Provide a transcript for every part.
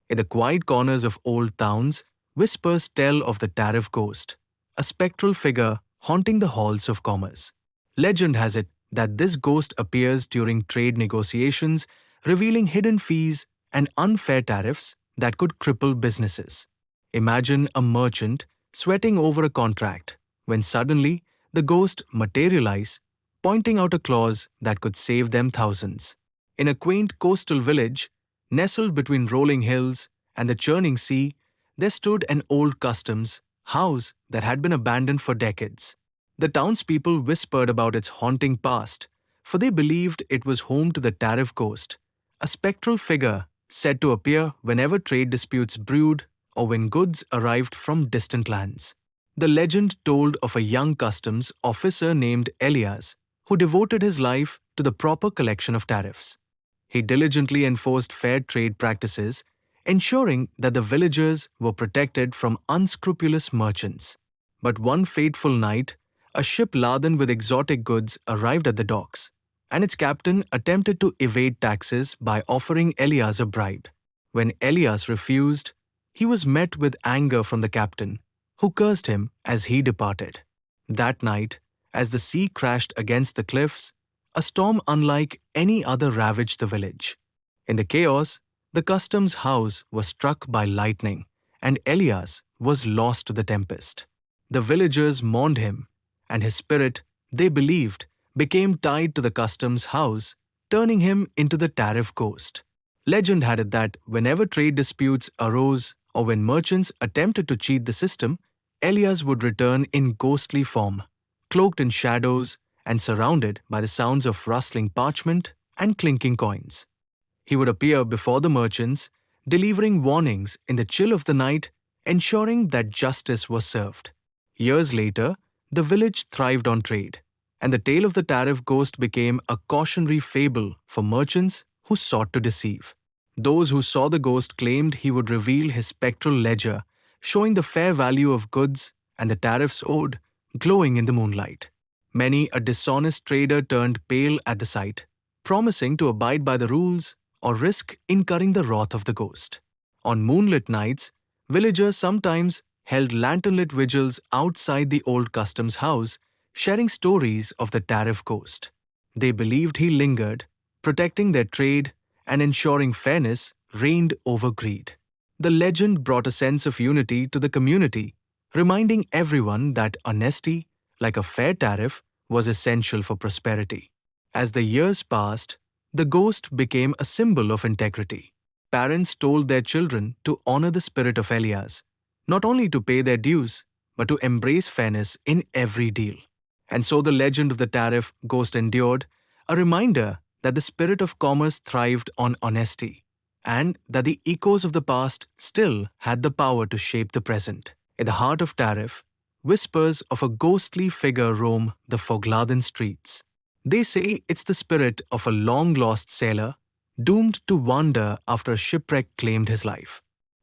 In the quiet corners of old towns, whispers tell of the Tariff Ghost, a spectral figure haunting the halls of commerce. Legend has it that this ghost appears during trade negotiations, revealing hidden fees and unfair tariffs that could cripple businesses. Imagine a merchant sweating over a contract when suddenly the ghost materializes, pointing out a clause that could save them thousands. In a quaint coastal village, nestled between rolling hills and the churning sea, there stood an old customs house that had been abandoned for decades. The townspeople whispered about its haunting past, for they believed it was home to the Tariff Ghost, a spectral figure said to appear whenever trade disputes brewed or when goods arrived from distant lands. The legend told of a young customs officer named Elias who devoted his life to the proper collection of tariffs. He diligently enforced fair trade practices, ensuring that the villagers were protected from unscrupulous merchants. But one fateful night, a ship laden with exotic goods arrived at the docks, and its captain attempted to evade taxes by offering Elias a bribe. When Elias refused, he was met with anger from the captain, who cursed him as he departed. That night, as the sea crashed against the cliffs, a storm unlike any other ravaged the village. In the chaos, the customs house was struck by lightning, and Elias was lost to the tempest. The villagers mourned him, and his spirit, they believed, became tied to the customs house, turning him into the Tariff Ghost. Legend had it that whenever trade disputes arose or when merchants attempted to cheat the system, Elias would return in ghostly form, cloaked in shadows and surrounded by the sounds of rustling parchment and clinking coins. He would appear before the merchants, delivering warnings in the chill of the night, ensuring that justice was served. Years later, the village thrived on trade, and the tale of the Tariff Ghost became a cautionary fable for merchants who sought to deceive. Those who saw the ghost claimed he would reveal his spectral ledger, showing the fair value of goods and the tariffs owed, glowing in the moonlight. Many a dishonest trader turned pale at the sight, promising to abide by the rules or risk incurring the wrath of the ghost. On moonlit nights, villagers sometimes held lantern-lit vigils outside the old customs house, sharing stories of the Tariff Ghost. They believed he lingered, protecting their trade and ensuring fairness reigned over greed. The legend brought a sense of unity to the community, reminding everyone that honesty, like a fair tariff, was essential for prosperity. As the years passed, the ghost became a symbol of integrity. Parents told their children to honor the spirit of Elias, not only to pay their dues, but to embrace fairness in every deal. And so the legend of the Tariff Ghost endured, a reminder that the spirit of commerce thrived on honesty, and that the echoes of the past still had the power to shape the present. In the heart of Tariff, whispers of a ghostly figure roam the fog-laden streets. They say it's the spirit of a long-lost sailor, doomed to wander after a shipwreck claimed his life.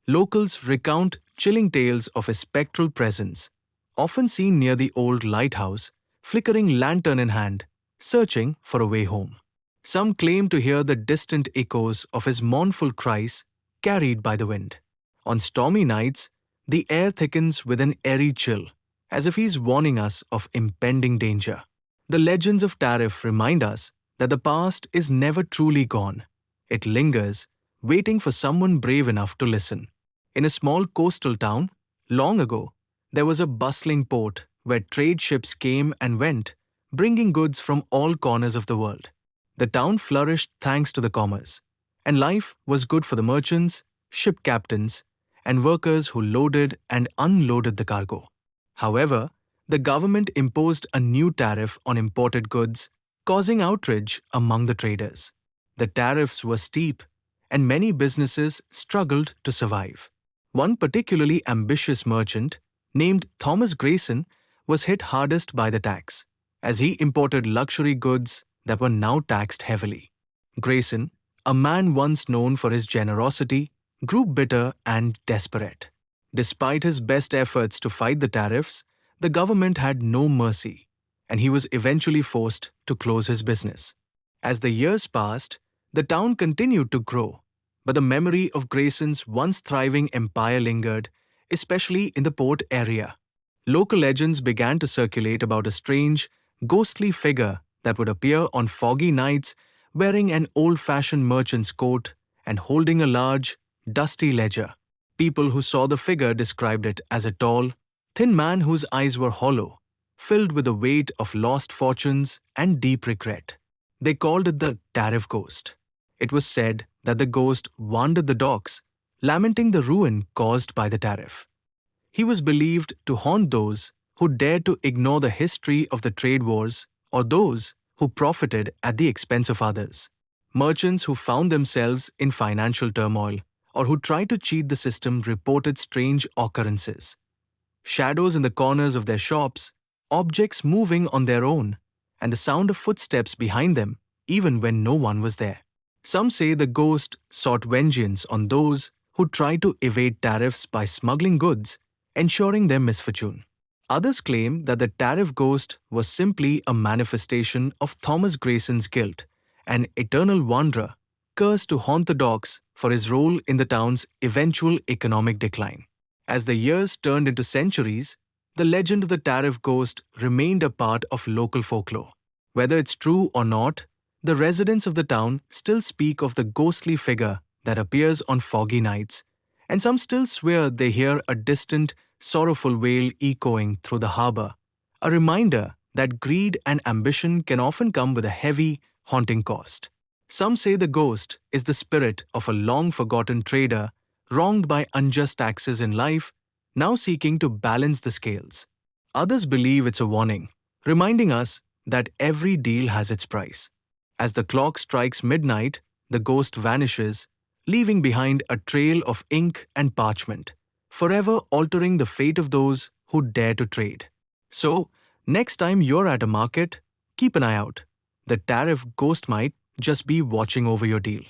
Locals recount chilling tales of his spectral presence, often seen near the old lighthouse, flickering lantern in hand, searching for a way home. Some claim to hear the distant echoes of his mournful cries carried by the wind. On stormy nights, the air thickens with an airy chill, as if he's warning us of impending danger. The legends of Tariff remind us that the past is never truly gone. It lingers, waiting for someone brave enough to listen. In a small coastal town, long ago, there was a bustling port where trade ships came and went, bringing goods from all corners of the world. The town flourished thanks to the commerce, and life was good for the merchants, ship captains, and workers who loaded and unloaded the cargo. However, the government imposed a new tariff on imported goods, causing outrage among the traders. The tariffs were steep, and many businesses struggled to survive. One particularly ambitious merchant, named Thomas Grayson, was hit hardest by the tax, as he imported luxury goods that were now taxed heavily. Grayson, a man once known for his generosity, grew bitter and desperate. Despite his best efforts to fight the tariffs, the government had no mercy, and he was eventually forced to close his business. As the years passed, the town continued to grow, But the memory of Grayson's once thriving empire lingered, especially in the port area. Local legends began to circulate about a strange, ghostly figure that would appear on foggy nights wearing an old-fashioned merchant's coat and holding a large, dusty ledger. People who saw the figure described it as a tall, thin man whose eyes were hollow, filled with the weight of lost fortunes and deep regret. They called it the Tariff Ghost. It was said that the ghost wandered the docks, lamenting the ruin caused by the tariff. He was believed to haunt those who dared to ignore the history of the trade wars or those who profited at the expense of others. Merchants who found themselves in financial turmoil or who tried to cheat the system reported strange occurrences. Shadows in the corners of their shops, objects moving on their own, and the sound of footsteps behind them even when no one was there. Some say the ghost sought vengeance on those who tried to evade tariffs by smuggling goods, ensuring their misfortune. Others claim that the tariff ghost was simply a manifestation of Thomas Grayson's guilt, an eternal wanderer cursed to haunt the docks for his role in the town's eventual economic decline. As the years turned into centuries, the legend of the tariff ghost remained a part of local folklore. Whether it's true or not, the residents of the town still speak of the ghostly figure that appears on foggy nights, and some still swear they hear a distant, sorrowful wail echoing through the harbor, a reminder that greed and ambition can often come with a heavy, haunting cost. Some say the ghost is the spirit of a long-forgotten trader wronged by unjust taxes in life, now seeking to balance the scales. Others believe it's a warning, reminding us that every deal has its price. As the clock strikes midnight, the ghost vanishes, leaving behind a trail of ink and parchment, forever altering the fate of those who dare to trade. So, next time you're at a market, keep an eye out. The tariff ghost might just be watching over your deal.